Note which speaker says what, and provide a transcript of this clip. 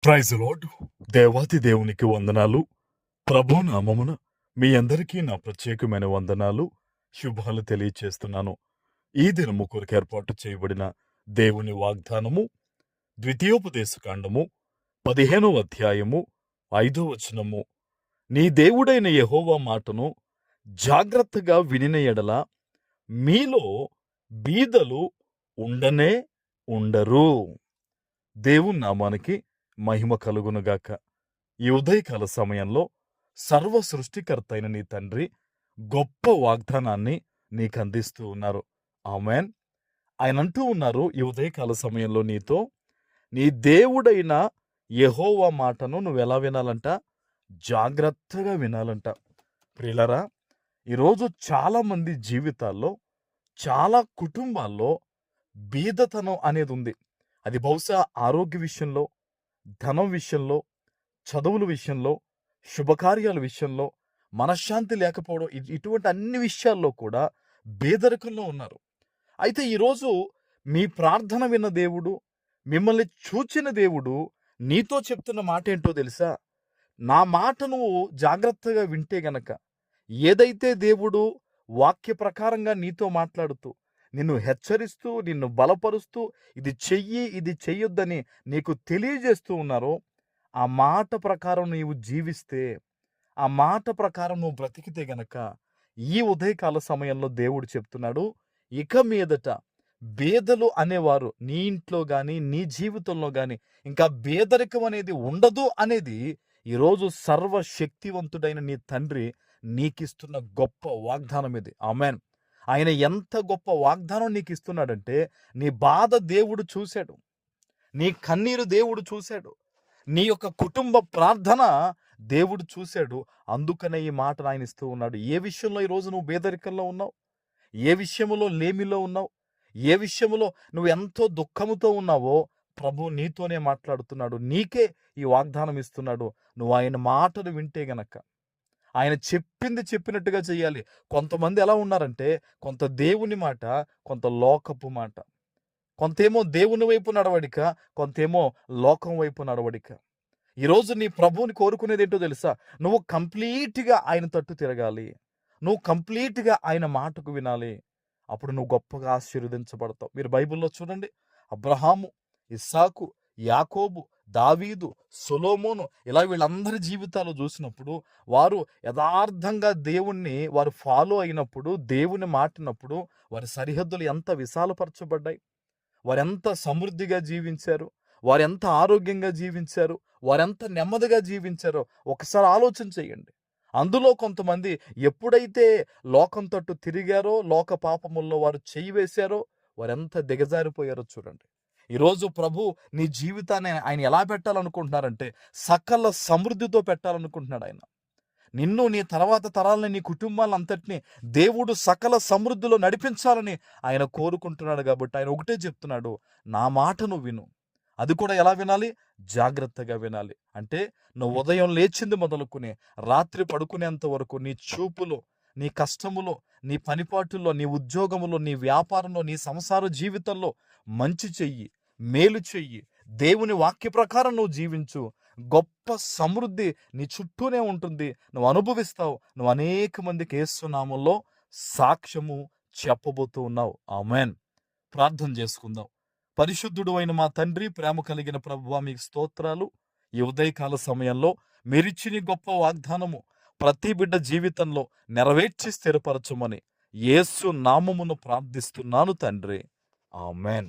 Speaker 1: Praise lord. దేవాతి దేవునికి వందనాలు. ప్రభు నామమున మీ అందరికీ నా ప్రత్యేకమైన వందనాలు, శుభాలు తెలియచేస్తున్నాను. ఈ దినము కొరకు ఏర్పాటు చేయబడిన దేవుని వాగ్దానము ద్వితీయోపదేశకాండము 15వ అధ్యాయము 5వ వచనము. నీ దేవుడైన యెహోవా మాటను జాగ్రత్తగా వినిన ఎడల మీలో బీదలు ఉండనే ఉండరు. దేవుని నామానికి మహిమ కలుగునుగాక. ఈ ఉదయకాల సమయంలో సర్వ సృష్టికర్త అయిన నీ తండ్రి గొప్ప వాగ్దానాన్ని నీకు అందిస్తూ ఉన్నారు. ఆమెన్. ఆయన అంటూ ఉన్నారు ఈ ఉదయకాల సమయంలో నీతో, నీ దేవుడైన యెహోవా మాటను నువ్వు ఎలా వినాలంట? జాగ్రత్తగా వినాలంట. ప్రియులారా, ఈరోజు చాలా మంది జీవితాల్లో, చాలా కుటుంబాల్లో బీదతనం అనేది ఉంది. అది బహుశా ఆరోగ్య విషయంలో, ధనం విషయంలో, చదువుల విషయంలో, శుభకార్యాల విషయంలో, మనశ్శాంతి లేకపోవడం, ఇటువంటి అన్ని విషయాల్లో కూడా బేదరికంలో ఉన్నారు. అయితే ఈరోజు మీ ప్రార్థన విన్న దేవుడు, మిమ్మల్ని చూచిన దేవుడు నీతో చెప్తున్న మాట ఏంటో తెలుసా? నా మాట నువ్వు జాగ్రత్తగా వింటే గనక, ఏదైతే దేవుడు వాక్య ప్రకారంగా నీతో మాట్లాడుతూ, నిన్ను హెచ్చరిస్తూ, నిన్ను బలపరుస్తూ, ఇది చెయ్యి, ఇది చెయ్యొద్దని నీకు తెలియజేస్తూ ఉన్నారో, ఆ మాట ప్రకారం నీవు జీవిస్తే, ఆ మాట ప్రకారం నువ్వు బ్రతికితే గనక, ఈ ఉదయకాల సమయంలో దేవుడు చెప్తున్నాడు, ఇక మీదట బేదలు అనేవారు నీ ఇంట్లో కానీ, నీ జీవితంలో కానీ ఇంకా బేదరికం అనేది ఉండదు అనేది ఈరోజు సర్వశక్తివంతుడైన నీ తండ్రి నీకిస్తున్న గొప్ప వాగ్దానం ఇది. ఆమెన్. ఆయన ఎంత గొప్ప వాగ్దానం నీకు ఇస్తున్నాడంటే, నీ బాధ దేవుడు చూశాడు, నీ కన్నీరు దేవుడు చూశాడు, నీ యొక్క కుటుంబ ప్రార్థన దేవుడు చూశాడు. అందుకనే ఈ మాటను ఆయన ఇస్తూ ఉన్నాడు. ఏ విషయంలో ఈరోజు నువ్వు బేదరికంలో ఉన్నావు? ఏ విషయంలో లేమిలో ఉన్నావు? ఏ విషయంలో నువ్వు ఎంతో దుఃఖముతో ఉన్నావో ప్రభు నీతోనే మాట్లాడుతున్నాడు. నీకే ఈ వాగ్దానం ఇస్తున్నాడు. నువ్వు ఆయన మాటను వింటే గనక, ఆయన చెప్పింది చెప్పినట్టుగా చెయ్యాలి. కొంతమంది ఎలా ఉన్నారంటే, కొంత దేవుని మాట, కొంత లోకపు మాట. కొంతేమో దేవుని వైపు నడవడిక, కొంతేమో లోకం వైపు నడవడిక. ఈరోజు నీ ప్రభువుని కోరుకునేది ఏంటో తెలుసా? నువ్వు కంప్లీట్గా ఆయన తట్టు తిరగాలి. నువ్వు కంప్లీట్గా ఆయన మాటకు వినాలి. అప్పుడు నువ్వు గొప్పగా ఆశీర్వదించబడతావు. మీరు బైబిల్లో చూడండి, అబ్రహాము, ఇస్సాకు, యాకోబు, దావీదు, సొలొమోను, ఇలా వీళ్ళందరి జీవితాలు చూసినప్పుడు వారు యథార్థంగా దేవుణ్ణి వారు ఫాలో అయినప్పుడు, దేవుని మాటినప్పుడు వారి సరిహద్దులు ఎంత విశాలపరచబడ్డాయి, వారెంత సమృద్ధిగా జీవించారు, వారెంత ఆరోగ్యంగా జీవించారు, వారెంత నెమ్మదిగా జీవించారో ఒకసారి ఆలోచన చేయండి. అందులో కొంతమంది ఎప్పుడైతే లోకం తట్టు తిరిగారో, లోక పాపముల్లో వారు చెయ్యి వేశారో, వారెంత దిగజారిపోయారో చూడండి. ఈరోజు ప్రభు నీ జీవితాన్ని ఆయన ఎలా పెట్టాలనుకుంటున్నారంటే, సకల సమృద్ధితో పెట్టాలనుకుంటున్నాడు ఆయన. నిన్ను, నీ తర్వాత తరాలని, నీ కుటుంబాలను అంతటినీ దేవుడు సకల సమృద్ధిలో నడిపించాలని ఆయన కోరుకుంటున్నాడు. కాబట్టి ఆయన ఒకటే చెప్తున్నాడు, నా మాటను విను. అది కూడా ఎలా వినాలి? జాగ్రత్తగా వినాలి. అంటే నువ్వు ఉదయం లేచింది మొదలుకుని రాత్రి పడుకునేంత వరకు నీ చూపులో, నీ కష్టములో, నీ పనిపాటుల్లో, నీ ఉద్యోగములో, నీ వ్యాపారంలో, నీ సంసార జీవితంలో మంచి చెయ్యి, మేలు చెయ్యి, దేవుని వాక్య ప్రకారం నువ్వు జీవించు. గొప్ప సమృద్ధి నీ చుట్టూనే ఉంటుంది. నువ్వు అనుభవిస్తావు. నువ్వు అనేక మందికి యేసు నామములో సాక్ష్యము చెప్పబోతూ ఉన్నావు. ఆమేన్. ప్రార్థన చేసుకుందాం. పరిశుద్ధుడు అయిన మా తండ్రి, ప్రేమ కలిగిన ప్రభువా, మీకు స్తోత్రాలు. ఈ ఉదయకాల సమయంలో మీరిచ్చిన గొప్ప వాగ్దానము ప్రతి బిడ్డ జీవితంలో నెరవేర్చి స్థిరపరచమని యేసు నామమును ప్రార్థిస్తున్నాను తండ్రి. ఆమేన్.